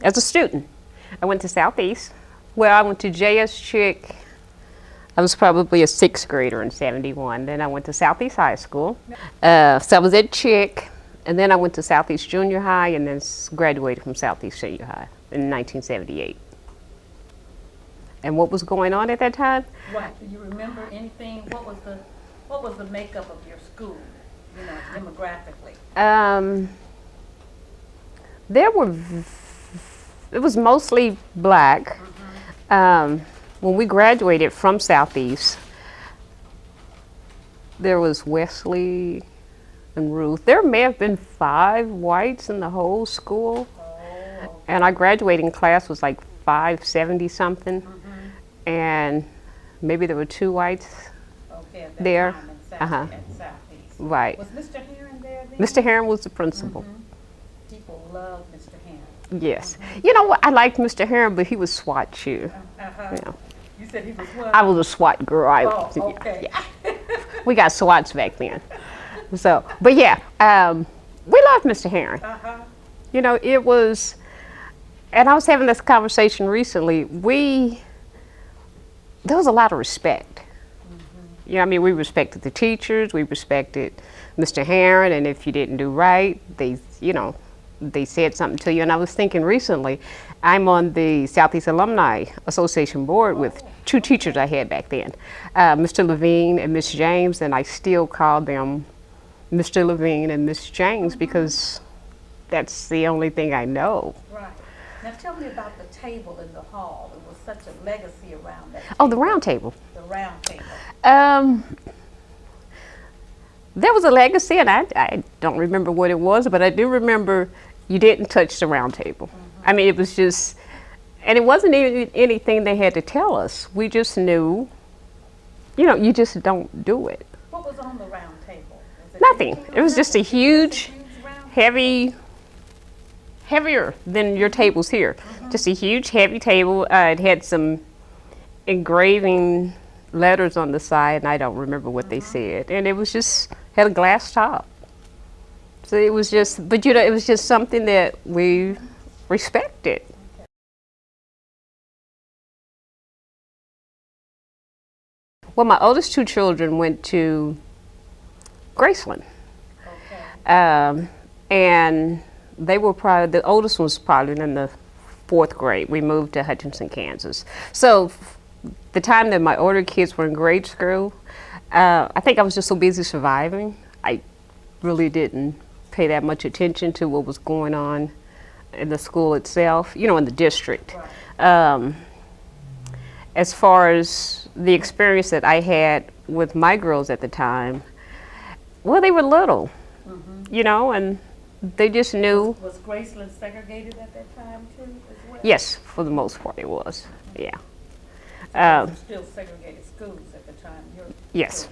as a student. I went to Southeast. Well, I went to J.S. Chick. I was probably a sixth grader in '71. Then I went to Southeast High School. So I was at Chick, and then I went to Southeast Junior High, and then graduated from Southeast Senior High in 1978. And what was going on at that time? Right. Do you remember anything? What was the makeup of your school? You know, demographically. It was mostly black. When we graduated from Southeast, there was Wesley and Ruth. There may have been 5 whites in the whole school. And our graduating class was like 570 something. And maybe there were 2 whites there. At Southeast. Right. Was Mr. Heron there then? Mr. Heron was the principal. People love Mr. Heron. Yes. You know what? I liked Mr. Heron, but he was SWAT too. You said he was what? I was a SWAT girl. Okay. Yeah. We got SWATs back then. So, but yeah, we loved Mr. Heron. You know, it was, and I was having this conversation recently. There was a lot of respect. You know, I mean, we respected the teachers, we respected Mr. Heron, and if you didn't do right, they said something to you. And I was thinking recently, I'm on the Southeast Alumni Association board with 2 teachers I had back then, Mr. Levine and Miss James, and I still call them Mr. Levine and Miss James because that's the only thing I know. Right. Now tell me about the table in the hall. It was such a legacy around that table. Oh, the round table. The round table. There was a legacy, and I don't remember what it was, but I do remember you didn't touch the round table. I mean, it was just, and it wasn't even anything they had to tell us. We just knew, you know, you just don't do it. What was on the round table? Nothing. It was just a huge, heavier than your tables here. Just a huge, heavy table. It had some engraving letters on the side, and I don't remember what they said. And it was just, had a glass top. So it was just, but you know, it was just something that we respected. Well, my oldest 2 children went to Graceland. And they were probably, the oldest one was probably in the 4th grade. We moved to Hutchinson, Kansas. So the time that my older kids were in grade school, I think I was just so busy surviving. I really didn't pay that much attention to what was going on in the school itself, you know, in the district. As far as the experience that I had with my girls at the time, well, they were little, you know, and they just knew. Was Graceland segregated at that time too, as well? Yes, for the most part it was, yeah. Still segregated schools at the time. Yes.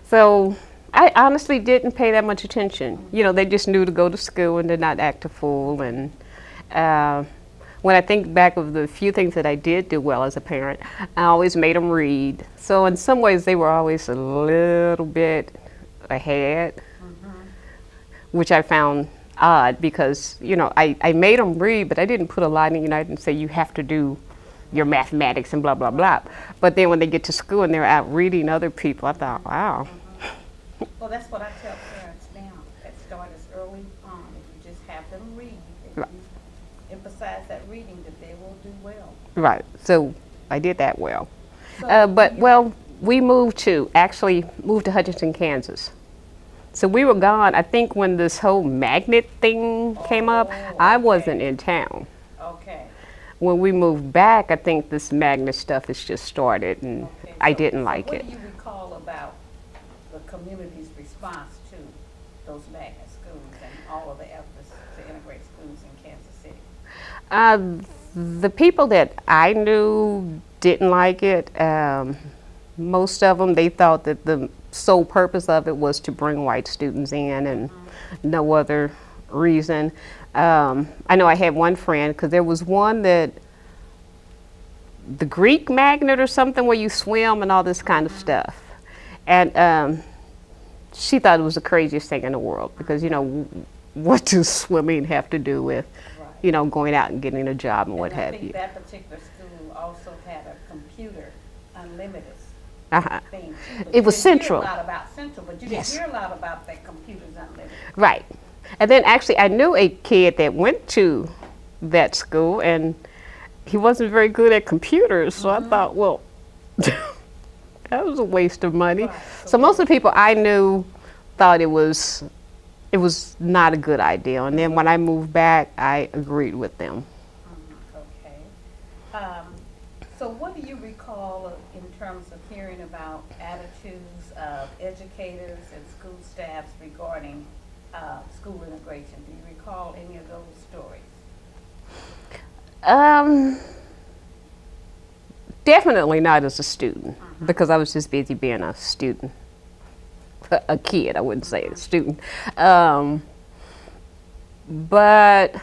So I honestly didn't pay that much attention. You know, they just knew to go to school and to not act a fool. And when I think back of the few things that I did do well as a parent, I always made them read. So in some ways they were always a little bit ahead, which I found odd because, you know, I made them read, but I didn't put a line in, you know, I didn't say you have to do your mathematics and blah, blah, blah. But then when they get to school and they're out reading other people, I thought, wow. Well, that's what I tell parents now. Start as early on. If you just have them read, and you emphasize that reading, that they will do well. Right. So I did that well. So, we moved to Hutchinson, Kansas. So we were gone, I think when this whole magnet thing came up, I wasn't in town. Okay. When we moved back, I think this magnet stuff has just started, and I didn't like it. What do you recall about the community's response to those magnet schools and all of the efforts to integrate schools in Kansas City? The people that I knew didn't like it. Most of them, they thought that the sole purpose of it was to bring white students in and no other reason. I know I had one friend, because there was one that, the Greek magnet or something where you swim and all this kind of stuff. And she thought it was the craziest thing in the world because, you know, what does swimming have to do with, going out and getting a job and what And I have think you. that particular school also had a computer unlimited Uh-huh. thing too. But It was you didn't Central. hear a lot about Central, but you Yes. didn't hear a lot about that computers unlimited. Right. And then actually I knew a kid that went to that school, and he wasn't very good at computers, so I thought, well, that was a waste of money. Right. So most of the people I knew thought it was not a good idea. And then when I moved back, I agreed with them. Okay. So what do you recall in terms of hearing about attitudes of educators and school staffs regarding school integration? Do you recall any of those stories? Definitely not as a student, because I was just busy being a student. A kid, I wouldn't say a student. But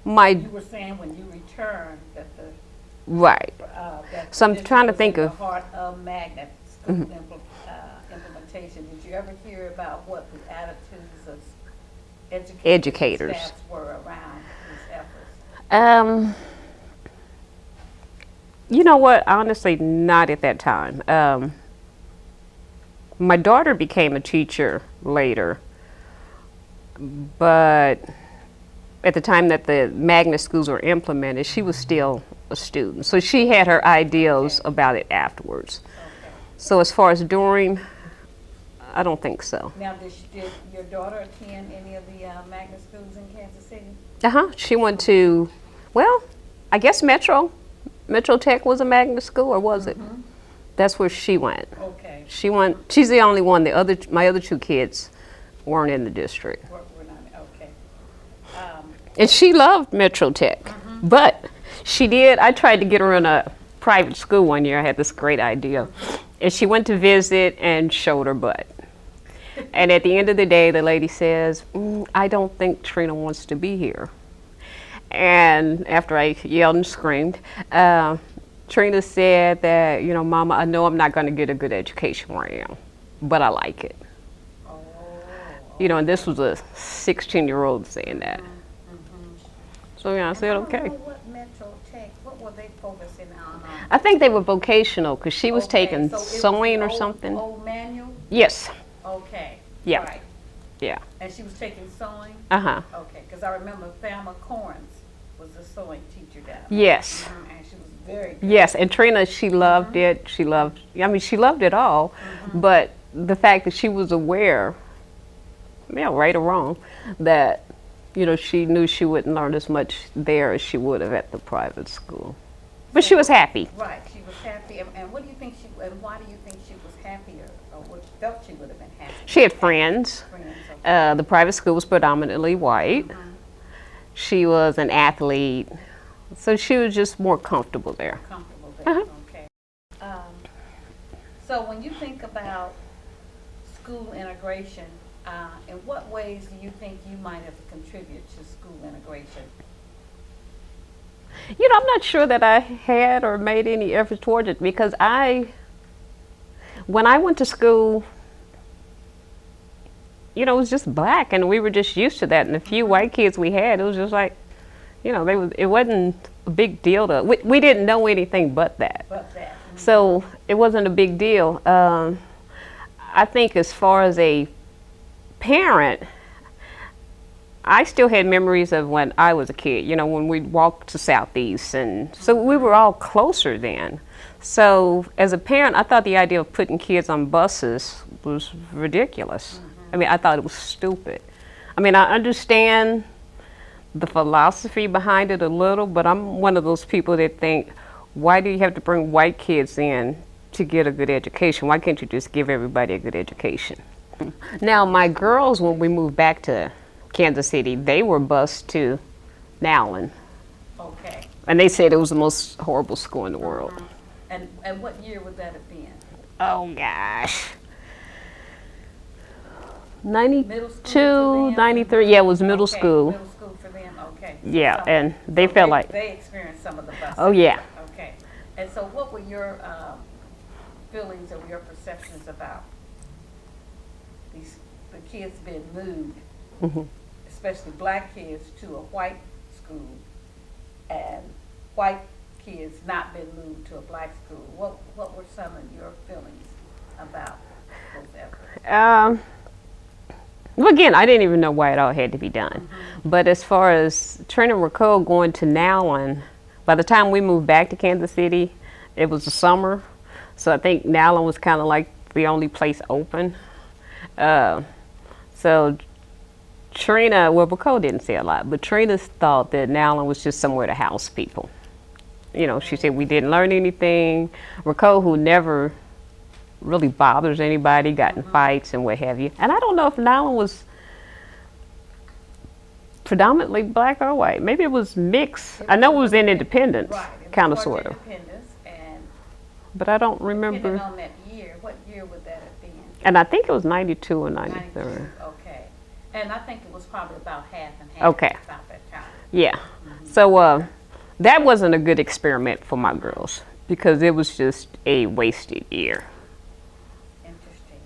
You were saying when you returned that the right. that So I'm this trying to was think in of- the heart of magnet school implementation. Did you ever hear about what the attitudes of educators and Educators. staffs were around these efforts? You know what? Honestly, not at that time. My daughter became a teacher later, but at the time that the magnet schools were implemented, she was still a student. So she had her ideals about it afterwards. Okay. So as far as during, I don't think so. Now, did your daughter attend any of the magnet schools in Kansas City? She went to, well, I guess Metro Tech was a magnet school, or was it? That's where she went. Okay. She's the only one. My other two kids weren't in the district. We're not, okay. And she loved Metro Tech. But I tried to get her in a private school one year. I had this great idea. And she went to visit and showed her butt. And at the end of the day, the lady says, I don't think Trina wants to be here. And after I yelled and screamed, Trina said that, Mama, I know I'm not going to get a good education where I am, but I like it. Oh. And this was a 16-year-old saying that. So I said, I okay. don't know what Metro Tech, what were they focusing on? I think they were vocational because she was Okay, taking so it was sewing the or old- something. Old manual? Yes. Okay. Yeah. Right. Yeah. And she was taking sewing? Uh-huh. Okay, because I remember Thelma Corns was the sewing teacher down there. Yes. And she was very good. Yes, and Trina, she loved it. She loved it all. But the fact that she was aware, right or wrong, that, she knew she wouldn't learn as much there as she would have at the private school. But she was happy. Right, she was happy. And what do you think and why do you think she was happier, or what felt she would have been happy? She had friends. Friends, okay. The private school was predominantly white. She was an athlete, so she was just more comfortable there. Comfortable there, okay. So when you think about school integration, in what ways do you think you might have contributed to school integration? I'm not sure that I had or made any effort towards it because when I went to school, it was just black and we were just used to that. And the few white kids we had, it was just like, it wasn't a big deal we didn't know anything but that. So it wasn't a big deal. I think as far as a parent, I still had memories of when I was a kid, when we walked to Southeast, and so we were all closer then. So as a parent, I thought the idea of putting kids on buses was ridiculous. I thought it was stupid. I understand the philosophy behind it a little, but I'm one of those people that think, why do you have to bring white kids in to get a good education? Why can't you just give everybody a good education? Now, my girls, when we moved back to Kansas City, they were bused to Nowlin. Okay. And they said it was the most horrible school in the world. And what year would that have been? Oh, gosh. Middle school 92, for them? 93. Yeah, it was middle Okay, school. Middle school for them, okay. Yeah, So- and they so felt like, they experienced some of the busing. oh, yeah. Okay. And so what were your feelings or your perceptions about the kids being moved, especially black kids, to a white school, and white kids not been moved to a black school. What were some of your feelings about those efforts? Well, again, I didn't even know why it all had to be done. But as far as Trina Rico going to Nowlin, by the time we moved back to Kansas City, it was the summer. So I think Nowlin was kind of like the only place open. So Trina, well, Rico didn't say a lot, but Trina thought that Nowlin was just somewhere to house people. You know, she said we didn't learn anything. Rico, who never really bothers anybody, got in fights and what have you. And I don't know if Nowlin was predominantly black or white. Maybe it was mixed. I know it was in Independence, Right. kind of, sort of. Independence, and But I don't depending remember. on that year, what year would that have been? And I think it was 92 or 93. 92, okay. And I think it was probably about half and half. Okay. About that time. Yeah. So that wasn't a good experiment for my girls because it was just a wasted year. Interesting.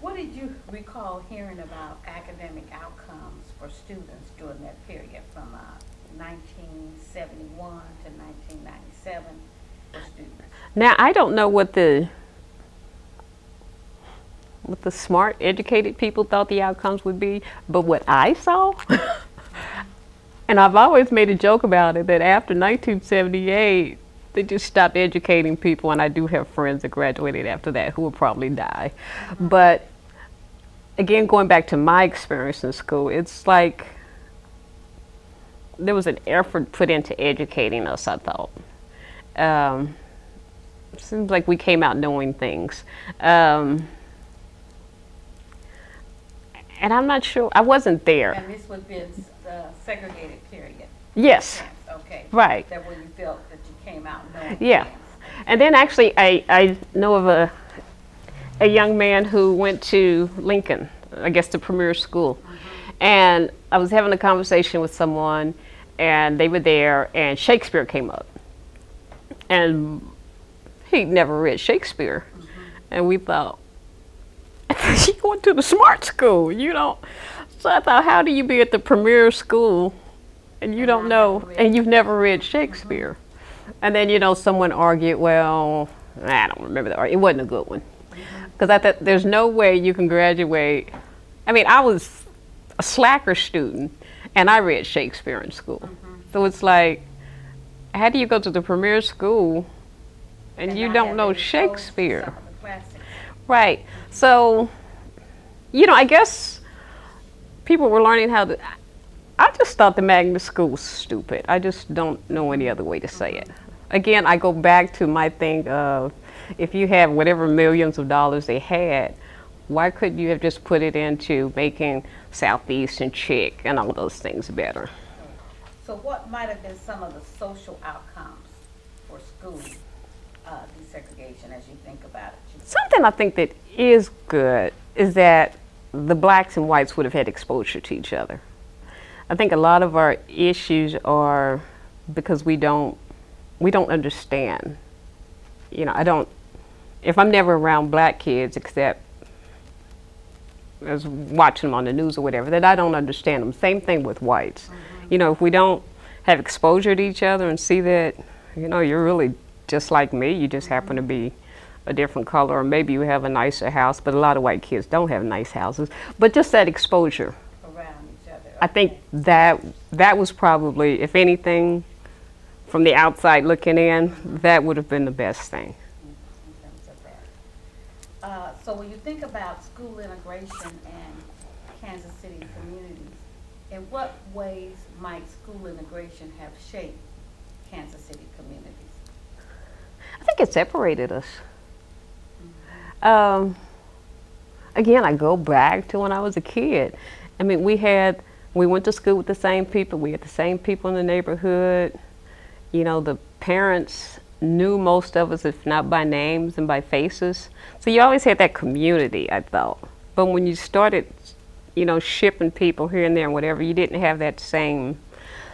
What did you recall hearing about academic outcomes for students during that period from 1971 to 1997 for students? Now, I don't know what the smart, educated people thought the outcomes would be, but what I saw, and I've always made a joke about it, that after 1978, they just stopped educating people, and I do have friends that graduated after that who will probably die. But again, going back to my experience in school, it's like there was an effort put into educating us, I thought. It seems like we came out knowing things. And I'm not sure, I wasn't there. And this would be the segregated period? Yes. Okay. Right. That when you felt that you came out knowing Yeah. things. And then actually, I know of a young man who went to Lincoln, I guess the premier school. And I was having a conversation with someone, and they were there, and Shakespeare came up. And he'd never read Shakespeare. And we thought, she going to the smart school, you know. So I thought, how do you be at the premier school and you don't know, and you've never read Shakespeare? And then, you know, someone argued, well, I don't remember the argument. It wasn't a good one. Because I thought there's no way you can graduate. I mean, I was a slacker student, and I read Shakespeare in school. So it's like, how do you go to the premier school and you not don't have know been exposed to Shakespeare? some of the classics. Right. So, you know, I guess people were learning how to. I just thought the magnet school was stupid. I just don't know any other way to say it. Again, I go back to my thing of if you have whatever millions of dollars they had, why couldn't you have just put it into making Southeast and Chick and all those things better? So what might have been some of the social outcomes for school desegregation as you think about it? Something I think that is good is that the blacks and whites would have had exposure to each other. I think a lot of our issues are because we don't understand. You know, if I'm never around black kids except as watching them on the news or whatever, then I don't understand them. Same thing with whites. You know, if we don't have exposure to each other and see that, you know, you're really just like me, you just happen to be a different color, or maybe you have a nicer house, but a lot of white kids don't have nice houses. But just that exposure. Around each other. I think that was probably, if anything, from the outside looking in, that would have been the best thing. In terms of that. So when you think about school integration and Kansas City communities, in what ways might school integration have shaped Kansas City communities? I think it separated us. Again, I go back to when I was a kid. I mean, we went to school with the same people. We had the same people in the neighborhood. You know, the parents knew most of us, if not by names and by faces. So you always had that community, I thought. But when you started, you know, shipping people here and there and whatever, you didn't have that same.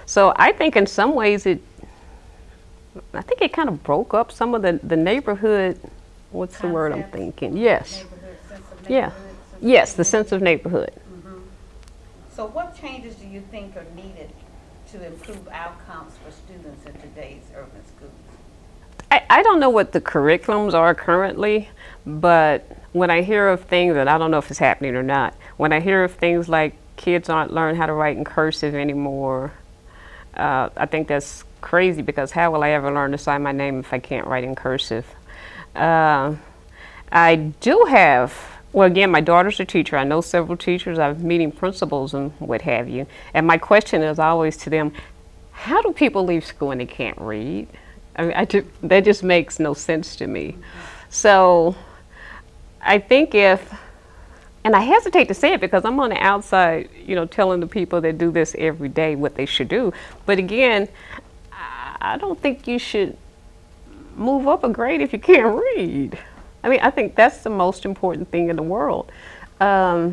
So I think in some ways it kind of broke up some of the neighborhood. What's the word I'm thinking? Yes. Neighborhood, sense of Yeah. neighborhood, sense of Yes, the community. sense of neighborhood. So what changes do you think are needed to improve outcomes for students in today's urban schools? I don't know what the curriculums are currently, but when I hear of things, and I don't know if it's happening or not, when I hear of things like kids aren't learning how to write in cursive anymore, I think that's crazy, because how will I ever learn to sign my name if I can't write in cursive? I do have, well, again, my daughter's a teacher. I know several teachers. I'm meeting principals and what have you. And my question is always to them, how do people leave school and they can't read? I mean, that just makes no sense to me. So I think and I hesitate to say it because I'm on the outside, telling the people that do this every day what they should do. But again, I don't think you should move up a grade if you can't read. I mean, I think that's the most important thing in the world. I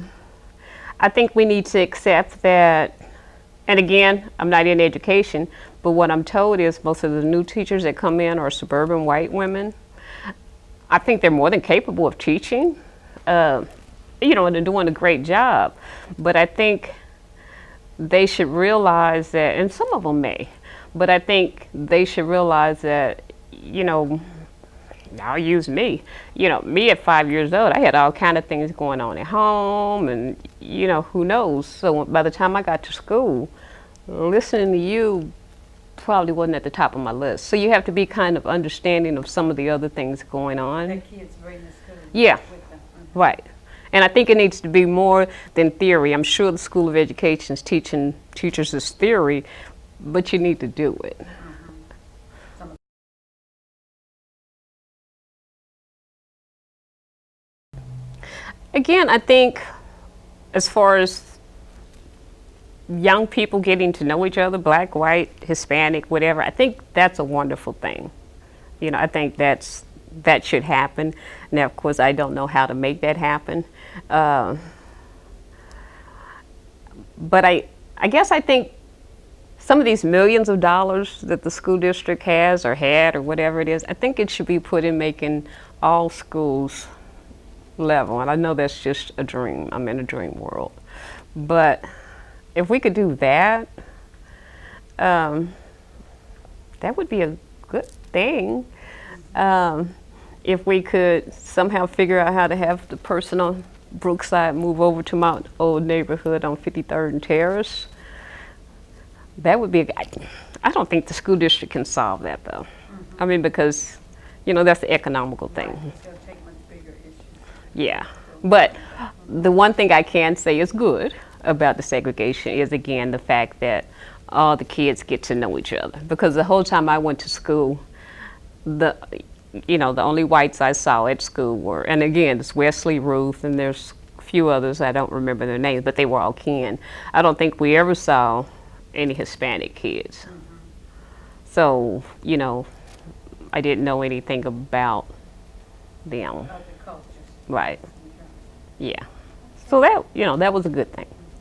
think we need to accept that, and again, I'm not in education, but what I'm told is most of the new teachers that come in are suburban white women. I think they're more than capable of teaching, and they're doing a great job. But I think they should realize that, and some of them may, but I think they should realize that, I'll use me. Me at 5 years old, I had all kind of things going on at home, and who knows. So by the time I got to school, listening to you probably wasn't at the top of my list. So you have to be kind of understanding of some of the other things going on. That kids bring to school. Yeah, With them. right. And I think it needs to be more than theory. I'm sure the School of Education is teaching teachers this theory, but you need to do it. Again, I think as far as young people getting to know each other, black, white, Hispanic, whatever, I think that's a wonderful thing. I think that should happen. Now, of course, I don't know how to make that happen. But I guess I think some of these millions of dollars that the school district has or had or whatever it is, I think it should be put in making all schools level. And I know that's just a dream. I'm in a dream world. But if we could do that, that would be a good thing. If we could somehow figure out how to have the person on Brookside move over to my old neighborhood on 53rd and Terrace, that would be I don't think the school district can solve that, though. I mean, because, that's the economical thing. It's going to take much bigger issues. Yeah. But the one thing I can say is good about the segregation is, again, the fact that all the kids get to know each other. Because the whole time I went to school, the only whites I saw at school were, and again, it's Wesley, Ruth, and there's a few others, I don't remember their names, but they were all kin. I don't think we ever saw any Hispanic kids. So, I didn't know anything about them. Other cultures. Right. Okay. Yeah. So that was a good thing.